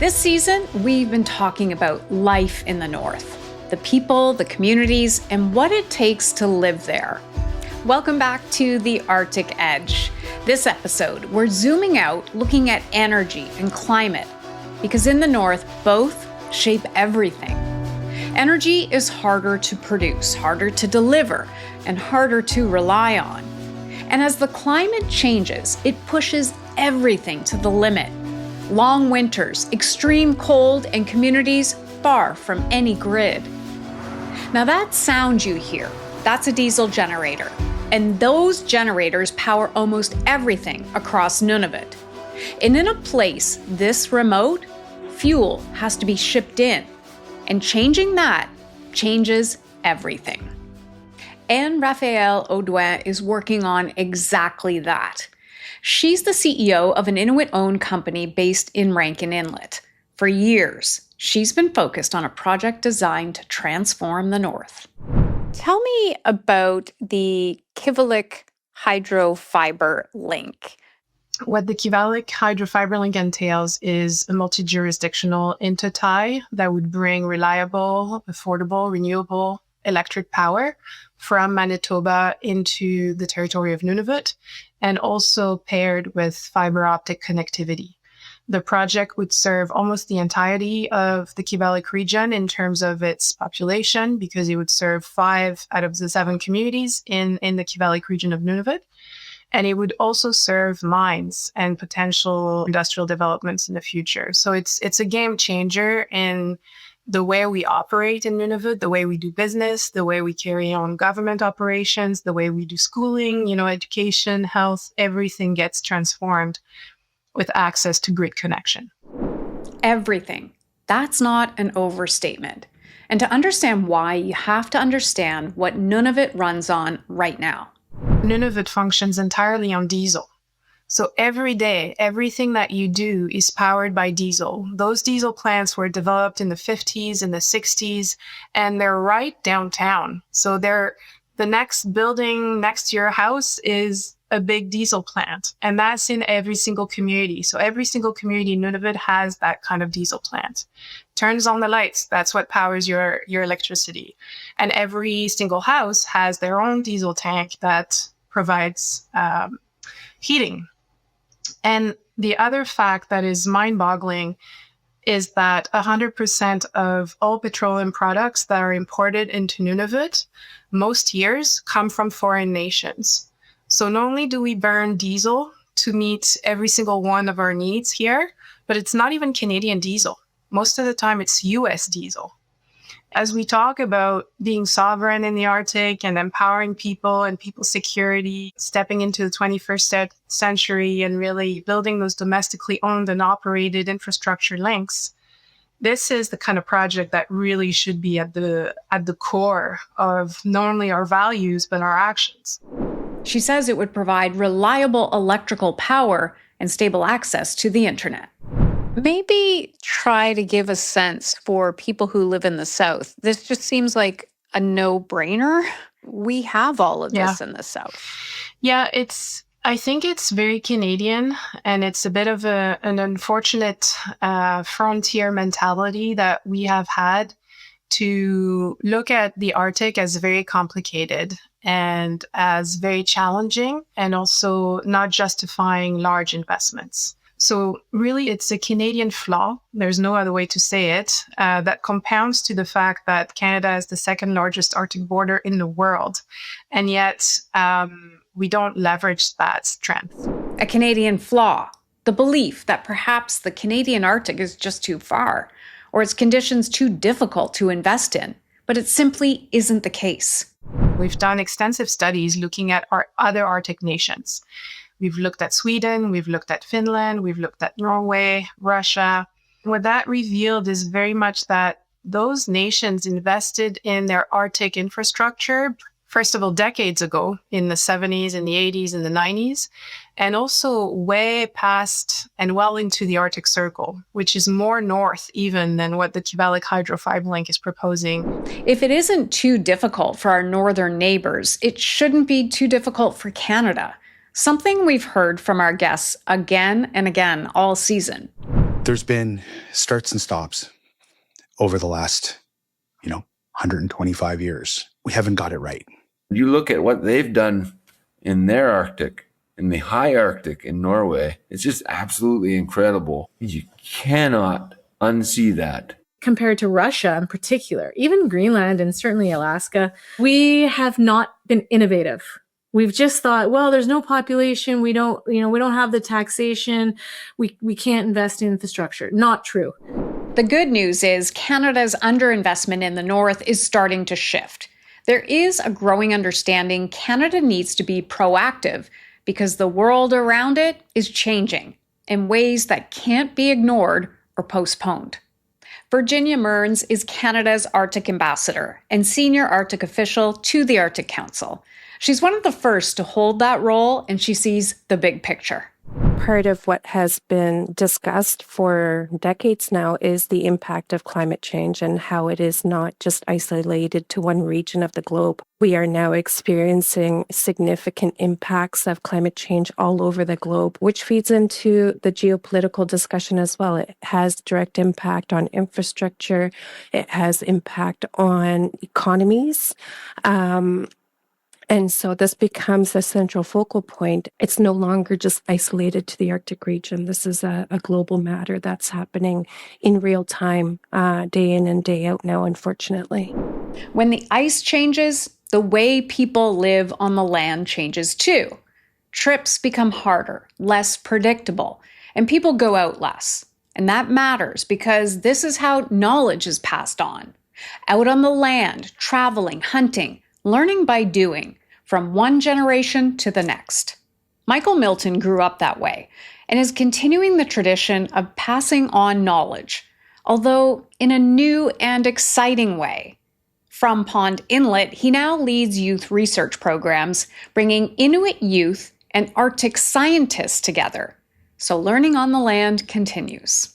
This season, we've been talking about life in the North, the people, the communities, and what it takes to live there. Welcome back to The Arctic Edge. This episode, we're zooming out, looking at energy and climate, because in the North, both shape everything. Energy is harder to produce, harder to deliver, and harder to rely on. And as the climate changes, it pushes everything to the limit. Long winters, extreme cold, and communities far from any grid. Now that sound you hear, that's a diesel generator. And those generators power almost everything across Nunavut. And in a place this remote, fuel has to be shipped in. And changing that changes everything. Anne-Raphaëlle Audouin is working on exactly that. She's the CEO of an Inuit-owned company based in Rankin Inlet. For years, she's been focused on a project designed to transform the North. Tell me about the Kivalliq Hydro-Fibre Link. What the Kivalliq Hydro-Fibre Link entails is a multi-jurisdictional intertie that would bring reliable, affordable, renewable electric power from Manitoba into the territory of Nunavut, and also paired with fiber optic connectivity. The project would serve almost the entirety of the Kivalliq region in terms of its population, because it would serve 5 out of the 7 communities in the Kivalliq region of Nunavut. And it would also serve mines and potential industrial developments in the future. So it's a game changer in the way we operate in Nunavut, the way we do business, the way we carry on government operations, the way we do schooling, education, health, everything gets transformed with access to grid connection. Everything. That's not an overstatement. And to understand why, you have to understand what Nunavut runs on right now. Nunavut functions entirely on diesel. So every day, everything that you do is powered by diesel. Those diesel plants were developed in the 50s and the 60s, and they're right downtown. So the next building next to your house is a big diesel plant, and that's in every single community. So every single community in Nunavut has that kind of diesel plant. Turns on the lights, that's what powers your electricity. And every single house has their own diesel tank that provides heating. And the other fact that is mind-boggling is that 100% of all petroleum products that are imported into Nunavut most years come from foreign nations. So not only do we burn diesel to meet every single one of our needs here, but it's not even Canadian diesel. Most of the time it's US diesel. As we talk about being sovereign in the Arctic and empowering people and people's security, stepping into the 21st century and really building those domestically owned and operated infrastructure links, this is the kind of project that really should be at the core of not only our values, but our actions. She says it would provide reliable electrical power and stable access to the internet. Maybe try to give a sense for people who live in the South. This just seems like a no-brainer. We have all of this in the South. Yeah, I think it's very Canadian, and it's a bit of an unfortunate frontier mentality that we have had to look at the Arctic as very complicated and as very challenging, and also not justifying large investments. So really, it's a Canadian flaw. There's no other way to say it, that compounds to the fact that Canada is the second largest Arctic border in the world. And yet, we don't leverage that strength. A Canadian flaw, the belief that perhaps the Canadian Arctic is just too far, or its conditions too difficult to invest in. But it simply isn't the case. We've done extensive studies looking at our other Arctic nations. We've looked at Sweden, we've looked at Finland, we've looked at Norway, Russia. What that revealed is very much that those nations invested in their Arctic infrastructure, first of all, decades ago, in the 70s and the 80s and the 90s, and also way past and well into the Arctic Circle, which is more north even than what the Kivalliq Hydro-Fibre Link is proposing. If it isn't too difficult for our northern neighbors, it shouldn't be too difficult for Canada. Something we've heard from our guests again and again all season. There's been starts and stops over the last, 125 years. We haven't got it right. You look at what they've done in their Arctic, in the high Arctic in Norway, it's just absolutely incredible. You cannot unsee that. Compared to Russia in particular, even Greenland and certainly Alaska, we have not been innovative. We've just thought, well, there's no population. We don't have the taxation. We can't invest in infrastructure. Not true. The good news is Canada's underinvestment in the North is starting to shift. There is a growing understanding Canada needs to be proactive because the world around it is changing in ways that can't be ignored or postponed. Virginia Mearns is Canada's Arctic ambassador and senior Arctic official to the Arctic Council. She's one of the first to hold that role, and she sees the big picture. Part of what has been discussed for decades now is the impact of climate change and how it is not just isolated to one region of the globe. We are now experiencing significant impacts of climate change all over the globe, which feeds into the geopolitical discussion as well. It has direct impact on infrastructure. It has impact on economies. And so this becomes a central focal point. It's no longer just isolated to the Arctic region. This is a global matter that's happening in real time, day in and day out now, unfortunately. When the ice changes, the way people live on the land changes too. Trips become harder, less predictable, and people go out less. And that matters because this is how knowledge is passed on. Out on the land, traveling, hunting, learning by doing, from one generation to the next. Michael Milton grew up that way and is continuing the tradition of passing on knowledge, although in a new and exciting way. From Pond Inlet, he now leads youth research programs, bringing Inuit youth and Arctic scientists together. So learning on the land continues.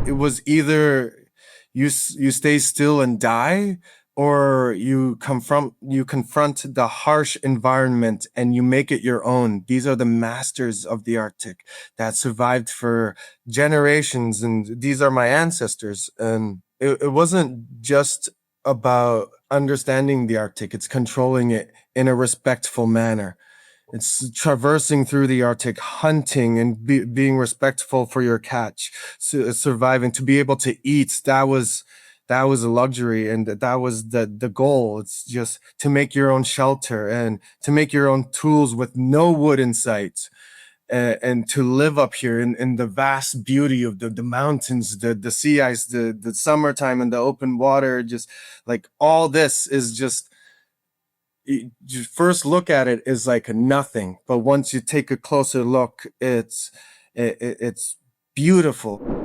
It was either you stay still and die, or you confront the harsh environment and you make it your own. These are the masters of the Arctic that survived for generations, and these are my ancestors. And it wasn't just about understanding the Arctic, it's controlling it in a respectful manner. It's traversing through the Arctic, hunting and being respectful for your catch, surviving, to be able to eat. That was a luxury, and that was the goal. It's just to make your own shelter and to make your own tools with no wood in sight, and to live up here in the vast beauty of the mountains, the sea ice, the summertime and the open water. Just like all this is just, you first look at it is like nothing, but once you take a closer look, it's beautiful.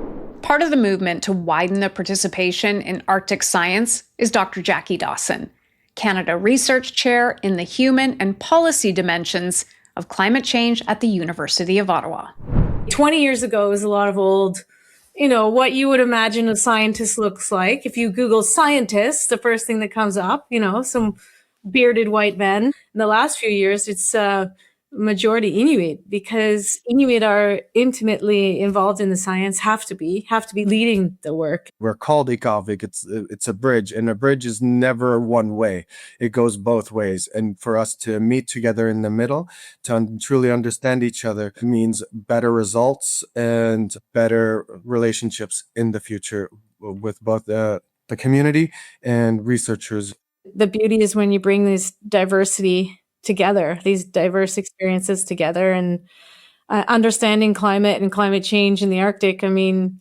Part of the movement to widen the participation in Arctic science is Dr. Jackie Dawson, Canada Research Chair in the Human and Policy Dimensions of Climate Change at the University of Ottawa. 20 years ago was a lot of old, what you would imagine a scientist looks like. If you Google scientists, the first thing that comes up, some bearded white men. In the last few years, it's majority Inuit, because Inuit are intimately involved in the science, have to be leading the work. We're called Kivalliq. It's a bridge, and a bridge is never one way. It goes both ways. And for us to meet together in the middle, to truly understand each other, means better results and better relationships in the future with both the community and researchers. The beauty is when you bring this diversity together, these diverse experiences together, and understanding climate and climate change in the Arctic. I mean,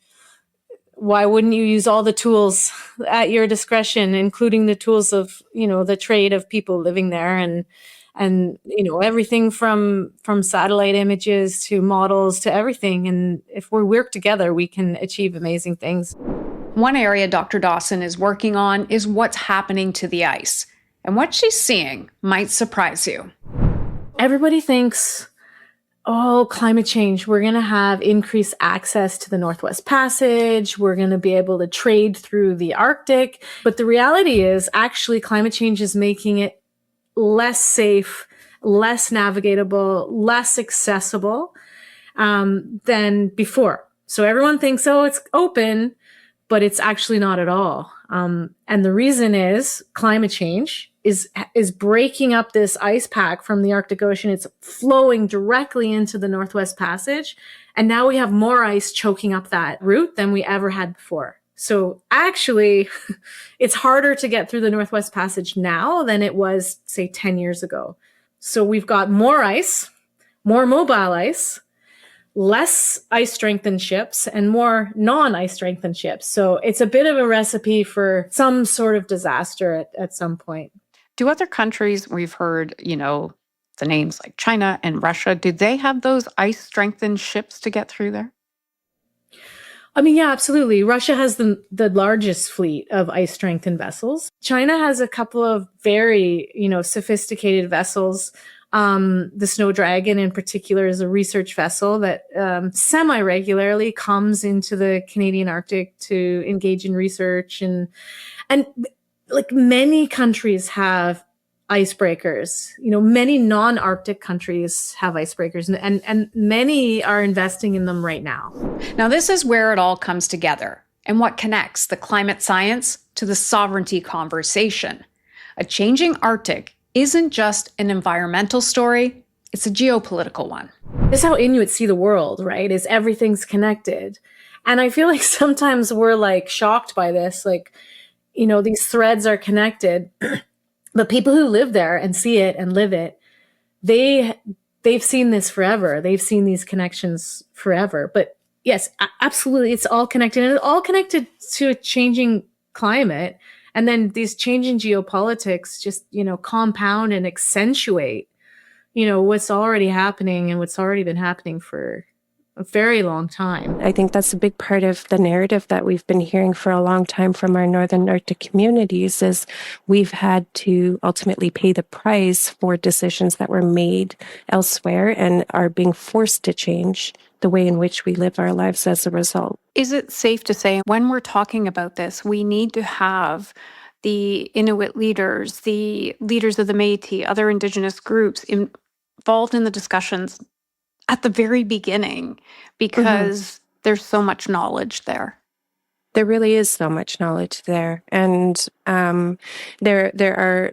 why wouldn't you use all the tools at your discretion, including the tools of, the trade of people living there, and everything from satellite images to models to everything. And if we work together, we can achieve amazing things. One area Dr. Dawson is working on is what's happening to the ice. And what she's seeing might surprise you. Everybody thinks, climate change, we're going to have increased access to the Northwest Passage. We're going to be able to trade through the Arctic. But the reality is actually climate change is making it less safe, less navigatable, less accessible than before. So everyone thinks, oh, it's open, but it's actually not at all. And the reason is climate change is breaking up this ice pack from the Arctic Ocean. It's flowing directly into the Northwest Passage. And now we have more ice choking up that route than we ever had before. So actually, it's harder to get through the Northwest Passage now than it was, say, 10 years ago. So we've got more ice, more mobile ice, less ice strengthened ships, and more non-ice strengthened ships. So it's a bit of a recipe for some sort of disaster at some point. Do other countries, we've heard, the names like China and Russia, do they have those ice strengthened ships to get through there? I mean, yeah, absolutely. Russia has the largest fleet of ice strengthened vessels. China has a couple of very, sophisticated vessels. The Snow Dragon in particular is a research vessel that semi-regularly comes into the Canadian Arctic to engage in research. And like many countries have icebreakers, many non-Arctic countries have icebreakers and many are investing in them right now. Now, this is where it all comes together and what connects the climate science to the sovereignty conversation. A changing Arctic isn't just an environmental story, it's a geopolitical one. This is how Inuit see the world, right? Is everything's connected. And I feel like sometimes we're like shocked by this, like, these threads are connected. But people who live there and see it and live it, they've seen this forever. They've seen these connections forever. But yes, absolutely, it's all connected. And it's all connected to a changing climate. And then these changing geopolitics just, compound and accentuate, what's already happening and what's already been happening for a very long time. I think that's a big part of the narrative that we've been hearing for a long time from our Northern Arctic communities is we've had to ultimately pay the price for decisions that were made elsewhere and are being forced to change the way in which we live our lives as a result. Is it safe to say when we're talking about this, we need to have the Inuit leaders, the leaders of the Métis, other Indigenous groups involved in the discussions at the very beginning because there's so much knowledge there? There really is so much knowledge there. And there are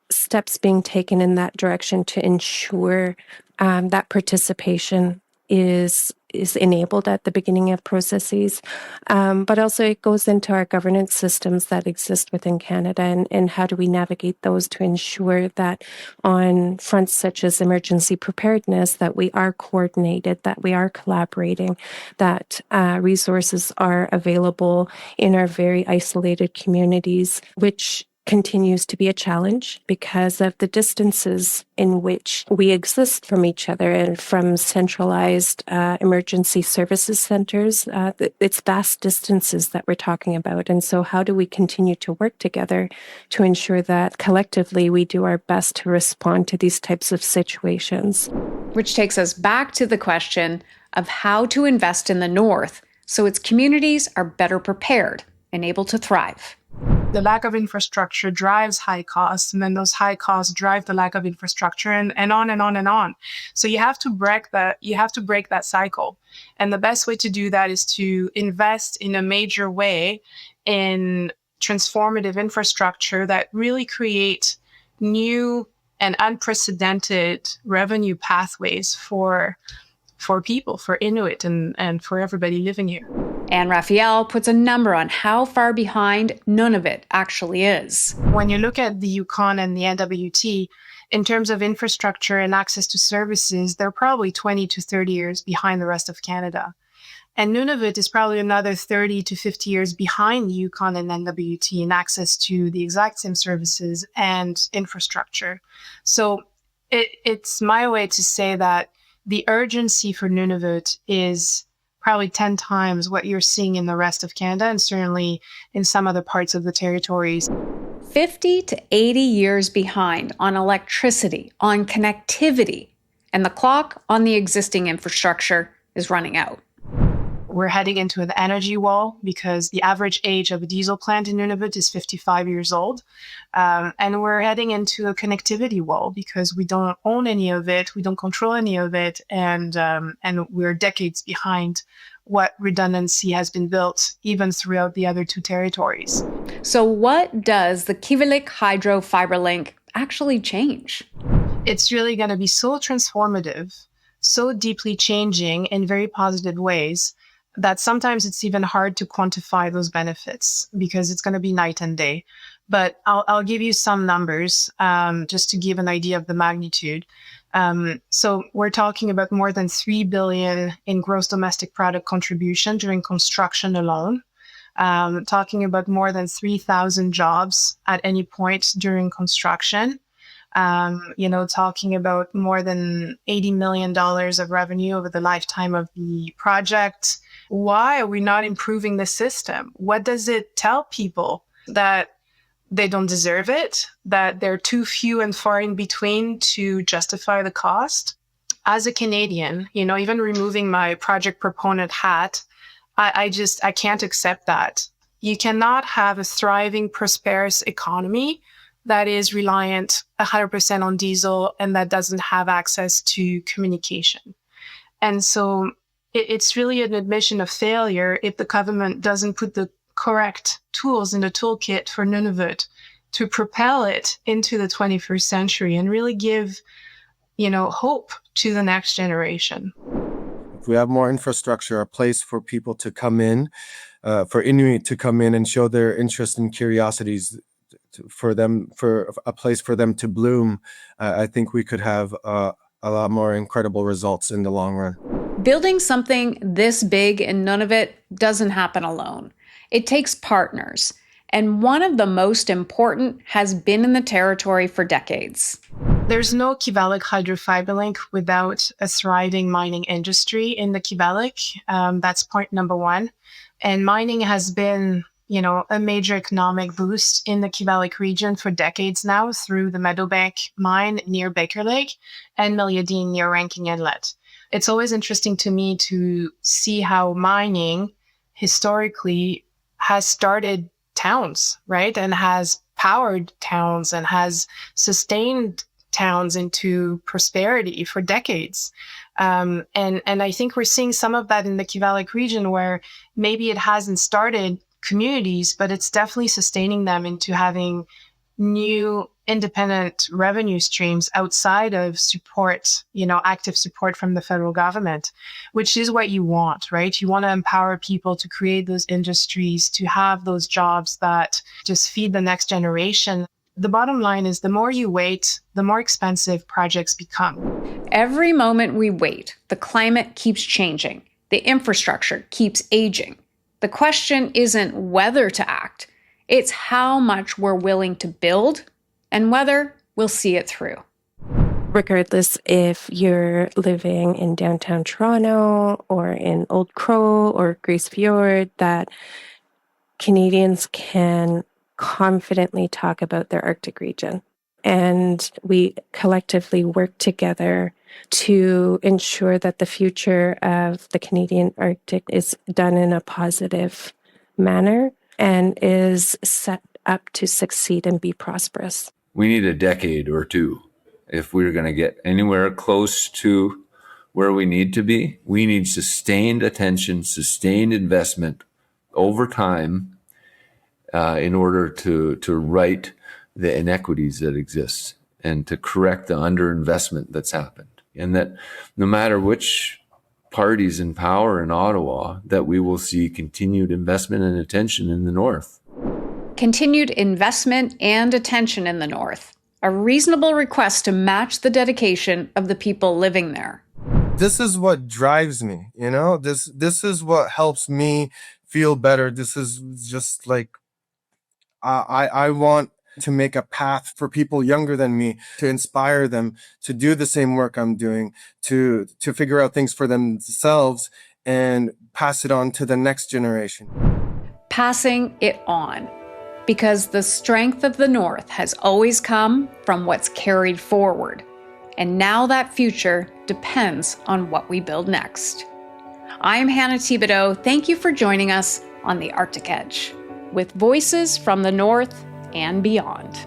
steps being taken in that direction to ensure that participation is enabled at the beginning of processes. But also it goes into our governance systems that exist within Canada and how do we navigate those to ensure that on fronts such as emergency preparedness, that we are coordinated, that we are collaborating, that resources are available in our very isolated communities, which continues to be a challenge because of the distances in which we exist from each other and from centralized emergency services centers. It's vast distances that we're talking about. And so how do we continue to work together to ensure that collectively we do our best to respond to these types of situations? Which takes us back to the question of how to invest in the North so its communities are better prepared and able to thrive. The lack of infrastructure drives high costs, and then those high costs drive the lack of infrastructure, and on and on and on. So you have to break that cycle. And the best way to do that is to invest in a major way in transformative infrastructure that really create new and unprecedented revenue pathways for people, for Inuit and for everybody living here. Anne-Raphaëlle puts a number on how far behind Nunavut actually is. When you look at the Yukon and the NWT, in terms of infrastructure and access to services, they're probably 20 to 30 years behind the rest of Canada. And Nunavut is probably another 30 to 50 years behind the Yukon and NWT in access to the exact same services and infrastructure. So it's my way to say that the urgency for Nunavut is probably 10 times what you're seeing in the rest of Canada and certainly in some other parts of the territories. 50 to 80 years behind on electricity, on connectivity, and the clock on the existing infrastructure is running out. We're heading into an energy wall because the average age of a diesel plant in Nunavut is 55 years old. And we're heading into a connectivity wall because we don't own any of it, we don't control any of it, and we're decades behind what redundancy has been built even throughout the other two territories. So what does the Kivalliq Hydro-Fibre Link actually change? It's really going to be so transformative, so deeply changing in very positive ways that sometimes it's even hard to quantify those benefits because it's going to be night and day. But I'll give you some numbers just to give an idea of the magnitude. So we're talking about more than $3 billion in gross domestic product contribution during construction alone. Talking about more than 3,000 jobs at any point during construction. Talking about more than $80 million of revenue over the lifetime of the project. Why are we not improving the system? What does it tell people? That they don't deserve it? That they're too few and far in between to justify the cost? As a Canadian, even removing my project proponent hat, I can't accept that. You cannot have a thriving, prosperous economy that is reliant 100% on diesel and that doesn't have access to communication. And so it's really an admission of failure if the government doesn't put the correct tools in the toolkit for Nunavut to propel it into the 21st century and really give, hope to the next generation. If we have more infrastructure, a place for people to come in, for Inuit to come in and show their interest and curiosities, for a place for them to bloom, I think we could have a lot more incredible results in the long run. Building something this big in Nunavut doesn't happen alone. It takes partners, and one of the most important has been in the territory for decades. There's no Kivalliq Hydro-Fibre Link without a thriving mining industry in the Kivalliq. That's point number one. And mining has been, a major economic boost in the Kivalliq region for decades now through the Meadowbank mine near Baker Lake and Meliadine near Rankin Inlet. It's always interesting to me to see how mining historically has started towns, right? And has powered towns and has sustained towns into prosperity for decades. And I think we're seeing some of that in the Kivalliq region where maybe it hasn't started communities, but it's definitely sustaining them into having new independent revenue streams outside of support, active support from the federal government, which is what you want, right? You want to empower people to create those industries, to have those jobs that just feed the next generation. The bottom line is the more you wait, the more expensive projects become. Every moment we wait, the climate keeps changing. The infrastructure keeps aging. The question isn't whether to act, it's how much we're willing to build and whether we'll see it through. Regardless if you're living in downtown Toronto or in Old Crow or Grace Fjord, that Canadians can confidently talk about their Arctic region. And we collectively work together to ensure that the future of the Canadian Arctic is done in a positive manner and is set up to succeed and be prosperous. We need a decade or two if we're going to get anywhere close to where we need to be. We need sustained attention, sustained investment over time in order to right the inequities that exist and to correct the underinvestment that's happened. And that no matter which parties in power in Ottawa, that we will see continued investment and attention in the North. Continued investment and attention in the North. A reasonable request to match the dedication of the people living there. This is what drives me, This is what helps me feel better. This is just like I want to make a path for people younger than me, to inspire them to do the same work I'm doing, to figure out things for themselves and pass it on to the next generation. Passing it on. Because the strength of the North has always come from what's carried forward. And now that future depends on what we build next. I'm Hannah Thibodeau. Thank you for joining us on the Arctic Edge, with voices from the North and beyond.